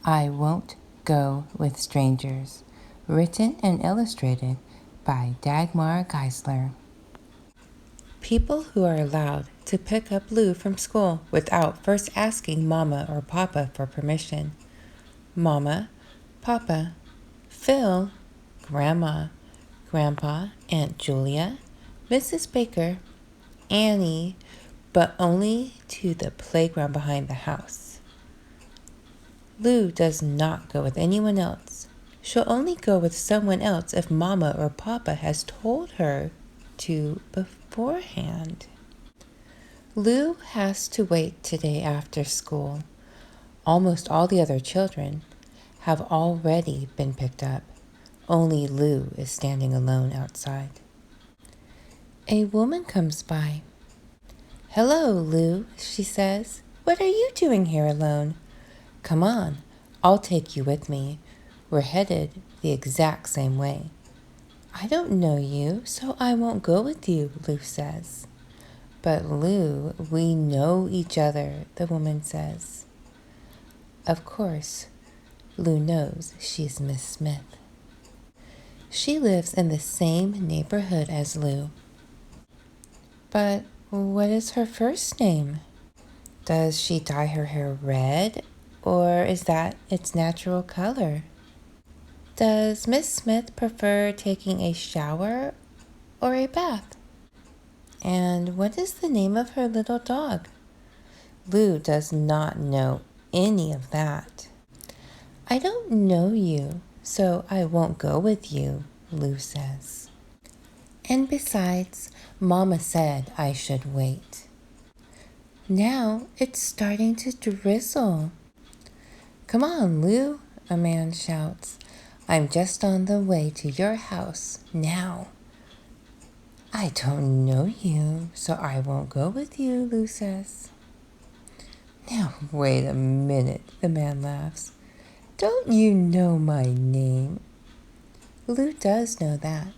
I Won't Go with Strangers, written and illustrated by Dagmar Geisler. People who are allowed to pick up Lou from school without first asking Mama or Papa for permission. Mama, Papa, Phil, Grandma, Grandpa, Aunt Julia, Mrs. Baker, Annie, but only to the playground behind the house. Lou does not go with anyone else. She'll only go with someone else if Mama or Papa has told her to beforehand. Lou has to wait today after school. Almost all the other children have already been picked up. Only Lou is standing alone outside. A woman comes by. "Hello, Lou," she says. "What are you doing here alone? Come on, I'll take you with me. We're headed the exact same way." "I don't know you, so I won't go with you," Lou says. "But Lou, we know each other," the woman says. Of course, Lou knows she's Miss Smith. She lives in the same neighborhood as Lou. But what is her first name? Does she dye her hair red, or is that its natural color? Does Miss Smith prefer taking a shower or a bath? And what is the name of her little dog? Lou does not know any of that. "I don't know you, so I won't go with you," Lou says. "And besides, Mama said I should wait." Now it's starting to drizzle. "Come on, Lou," a man shouts. "I'm just on the way to your house now." "I don't know you, so I won't go with you," Lou says. "Now wait a minute," the man laughs. "Don't you know my name?" Lou does know that.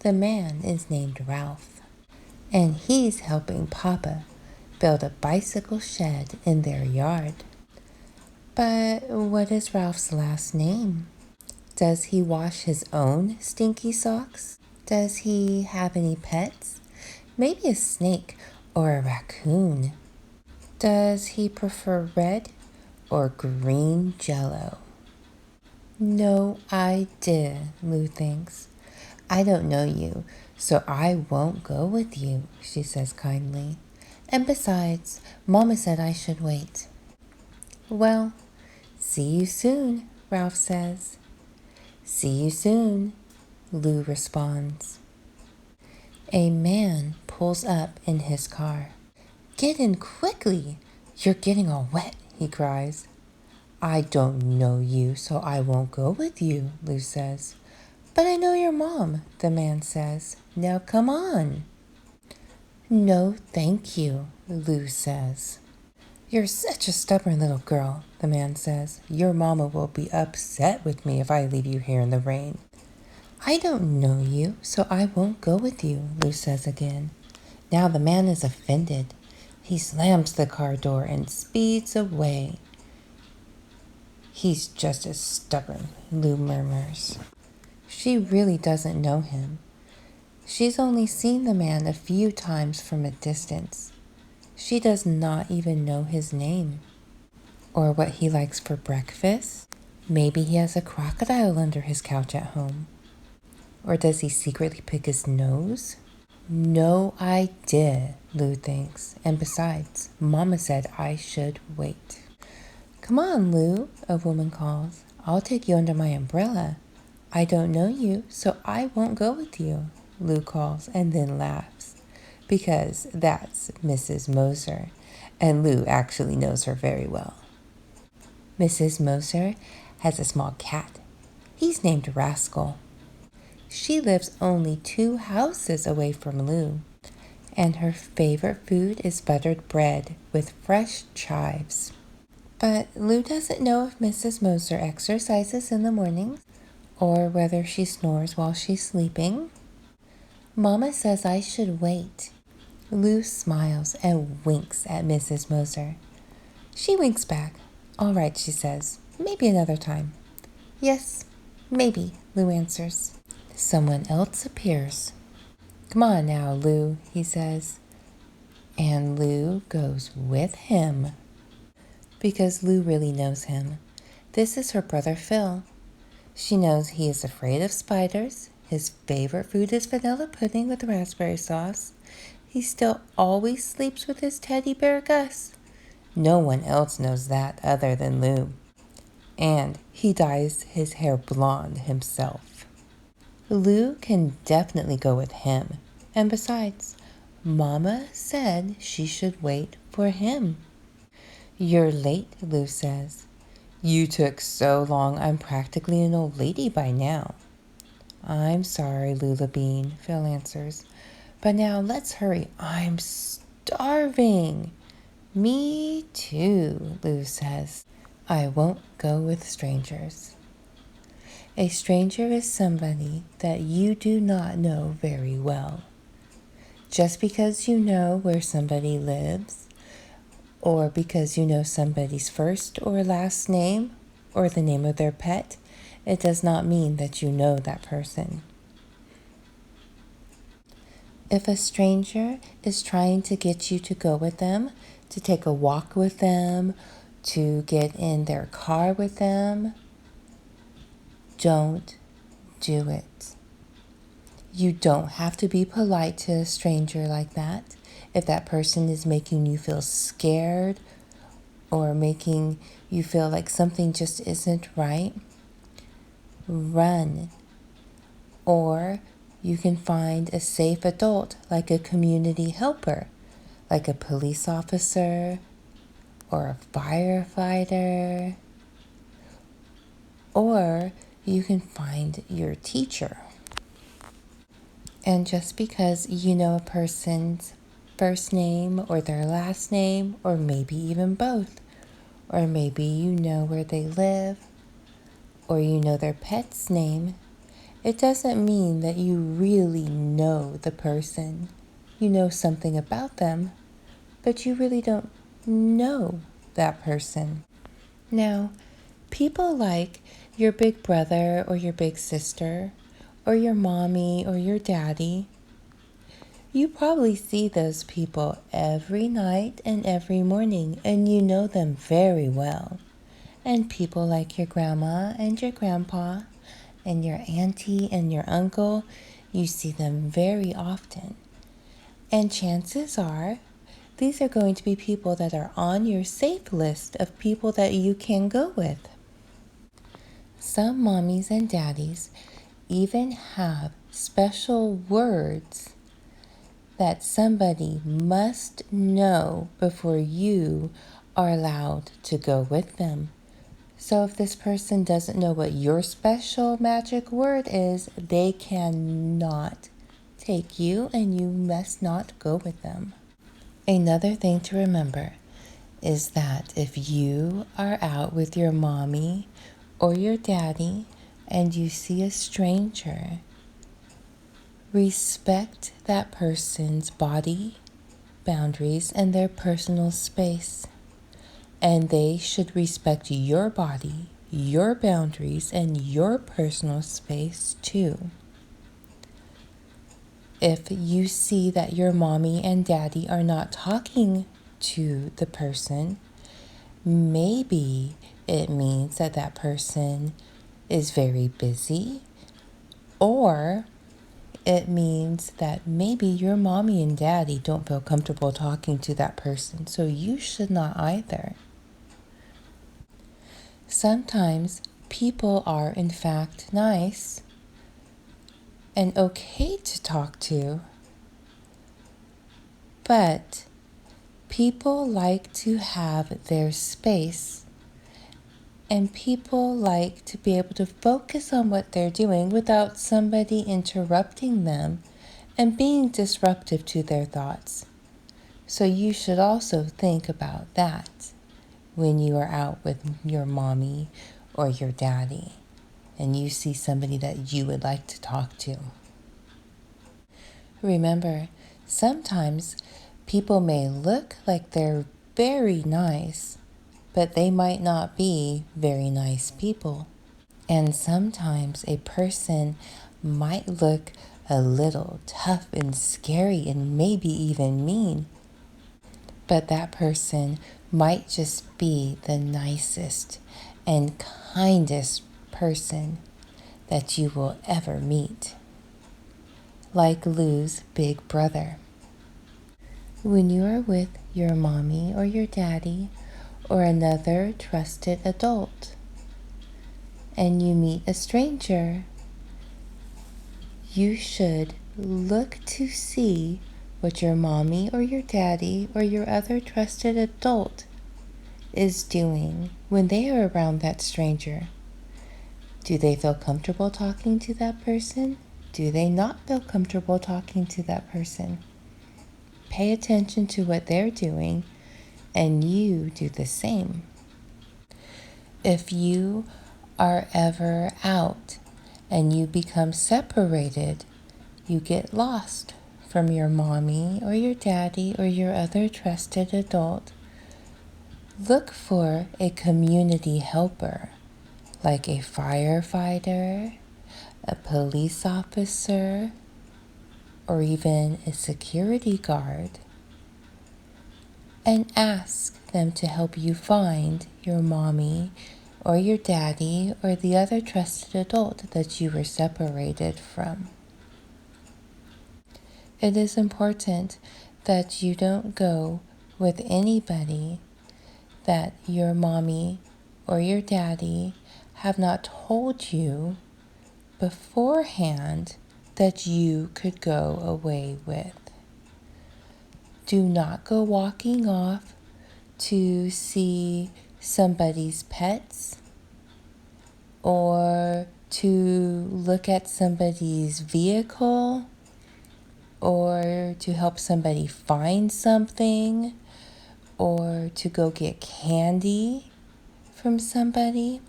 The man is named Ralph, and he's helping Papa build a bicycle shed in their yard. But what is Ralph's last name? Does he wash his own stinky socks? Does he have any pets? Maybe a snake or a raccoon. Does he prefer red or green Jell-O? No idea, Lou thinks. "I don't know you, so I won't go with you," she says kindly. "And besides, Mama said I should wait." "Well, see you soon," Ralph says. "See you soon," Lou responds. A man pulls up in his car. "Get in quickly! You're getting all wet," he cries. "I don't know you, so I won't go with you," Lou says. "But I know your mom," the man says. "Now come on." "No, thank you," Lou says. "You're such a stubborn little girl," the man says. "Your mama will be upset with me if I leave you here in the rain." "I don't know you, so I won't go with you," Lou says again. Now the man is offended. He slams the car door and speeds away. "He's just as stubborn," Lou murmurs. She really doesn't know him. She's only seen the man a few times from a distance. She does not even know his name or what he likes for breakfast. Maybe he has a crocodile under his couch at home. Or does he secretly pick his nose? No idea, Lou thinks. And besides, Mama said I should wait. "Come on, Lou," a woman calls. "I'll take you under my umbrella." "I don't know you, so I won't go with you," Lou calls and then laughs. Because that's Mrs. Moser, and Lou actually knows her very well. Mrs. Moser has a small cat. He's named Rascal. She lives only 2 houses away from Lou, and her favorite food is buttered bread with fresh chives. But Lou doesn't know if Mrs. Moser exercises in the mornings or whether she snores while she's sleeping. Mama says I should wait. Lou smiles and winks at Mrs. Moser. She winks back. "All right," she says. Maybe another time. Yes, maybe, Lou answers. Someone else appears. Come on now, Lou, he says. And Lou goes with him. Because Lou really knows him. This is her brother Phil. She knows he is afraid of spiders. His favorite food is vanilla pudding with raspberry sauce. He still always sleeps with his teddy bear Gus. No one else knows that other than Lou. And he dyes his hair blonde himself. Lou can definitely go with him. And besides, Mama said she should wait for him. You're late, Lou says. You took so long, I'm practically an old lady by now. I'm sorry, Lula Bean, Phil answers. But now let's hurry. I'm starving. Me too, Lou says. I won't go with strangers. A stranger is somebody that you do not know very well. Just because you know where somebody lives, or because you know somebody's first or last name, or the name of their pet, it does not mean that you know that person. If a stranger is trying to get you to go with them, to take a walk with them, to get in their car with them, don't do it. You don't have to be polite to a stranger like that. If that person is making you feel scared or making you feel like something just isn't right, run. Or you can find a safe adult like a community helper, like a police officer or a firefighter. Or you can find your teacher. And just because you know a person's first name or their last name, or maybe even both, or maybe you know where they live, or you know their pet's name, it doesn't mean that you really know the person. You know something about them, but you really don't know that person. Now, people like your big brother or your big sister, or your mommy or your daddy, you probably see those people every night and every morning, and you know them very well. And people like your grandma and your grandpa and your auntie and your uncle, you see them very often. And chances are, these are going to be people that are on your safe list of people that you can go with. Some mommies and daddies even have special words that somebody must know before you are allowed to go with them. So if this person doesn't know what your special magic word is, they cannot take you and you must not go with them. Another thing to remember is that if you are out with your mommy or your daddy and you see a stranger, respect that person's body, boundaries, and their personal space. And they should respect your body, your boundaries, and your personal space too. If you see that your mommy and daddy are not talking to the person, maybe it means that that person is very busy, or it means that maybe your mommy and daddy don't feel comfortable talking to that person, so you should not either. Sometimes people are in fact nice and okay to talk to, but people like to have their space, and people like to be able to focus on what they're doing without somebody interrupting them and being disruptive to their thoughts. So you should also think about that when you are out with your mommy or your daddy and you see somebody that you would like to talk to. Remember, sometimes people may look like they're very nice, but they might not be very nice people. And sometimes a person might look a little tough and scary and maybe even mean, but that person might just be the nicest and kindest person that you will ever meet. Like Lou's big brother. When you are with your mommy or your daddy or another trusted adult and you meet a stranger, you should look to see what your mommy or your daddy or your other trusted adult is doing when they are around that stranger. Do they feel comfortable talking to that person? Do they not feel comfortable talking to that person? Pay attention to what they're doing, and you do the same. If you are ever out and you become separated, you get lost from your mommy or your daddy or your other trusted adult, look for a community helper, like a firefighter, a police officer, or even a security guard, and ask them to help you find your mommy or your daddy or the other trusted adult that you were separated from. It is important that you don't go with anybody that your mommy or your daddy have not told you beforehand that you could go away with. Do not go walking off to see somebody's pets or to look at somebody's vehicle or to help somebody find something or to go get candy from somebody.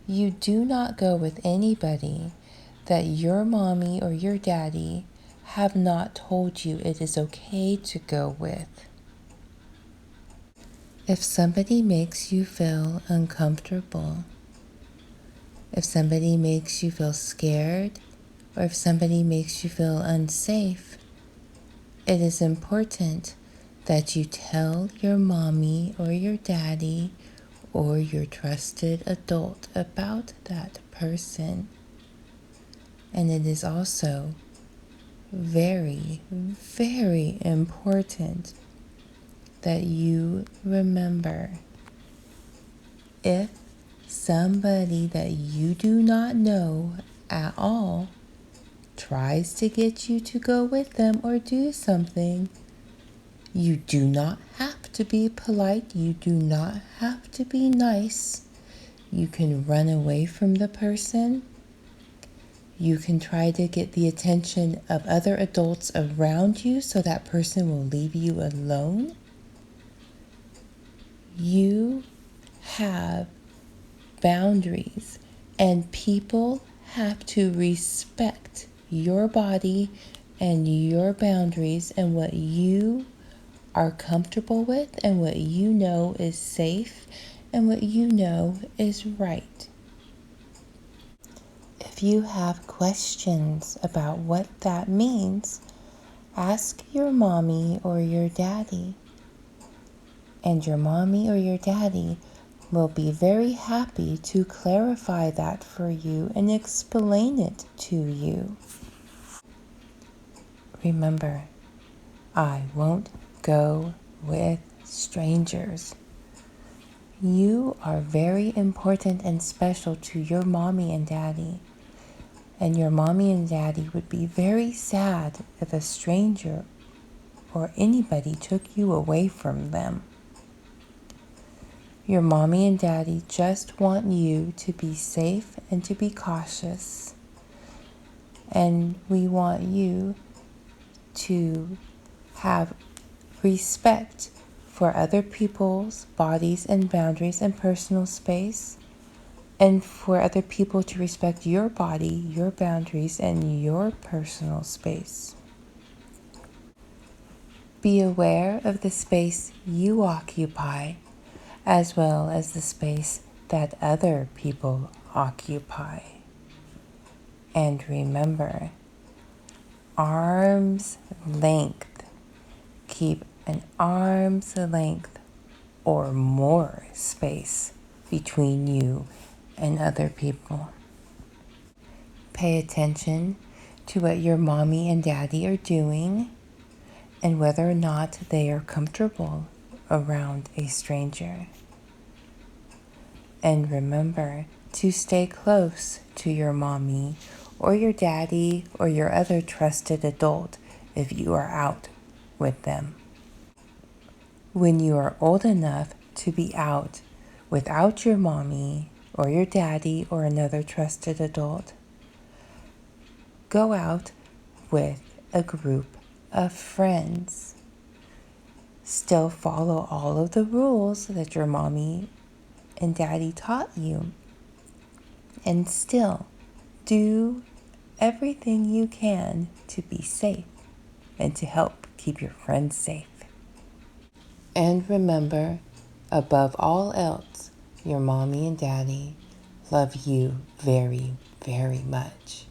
You do not go with anybody that your mommy or your daddy have not told you it is okay to go with. If somebody makes you feel uncomfortable, if somebody makes you feel scared, or if somebody makes you feel unsafe, it is important that you tell your mommy or your daddy or your trusted adult about that person. And it is also very, very important that you remember, if somebody that you do not know at all tries to get you to go with them or do something, you do not have to be polite. You do not have to be nice. You can run away from the person. You can try to get the attention of other adults around you so that person will leave you alone. You have boundaries, and people have to respect your body and your boundaries and what you are comfortable with and what you know is safe and what you know is right. If you have questions about what that means, ask your mommy or your daddy. And your mommy or your daddy will be very happy to clarify that for you and explain it to you. Remember, I won't go with strangers. You are very important and special to your mommy and daddy. And your mommy and daddy would be very sad if a stranger or anybody took you away from them. Your mommy and daddy just want you to be safe and to be cautious. And we want you to have respect for other people's bodies and boundaries and personal space, and for other people to respect your body, your boundaries, and your personal space. Be aware of the space you occupy as well as the space that other people occupy. And remember, arm's length. Keep an arm's length or more space between you and other people. Pay attention to what your mommy and daddy are doing and whether or not they are comfortable around a stranger. And remember to stay close to your mommy or your daddy or your other trusted adult if you are out with them. When you are old enough to be out without your mommy or your daddy or another trusted adult, go out with a group of friends. Still follow all of the rules that your mommy and daddy taught you. And still do everything you can to be safe and to help keep your friends safe. And remember, above all else, your mommy and daddy love you very, very much.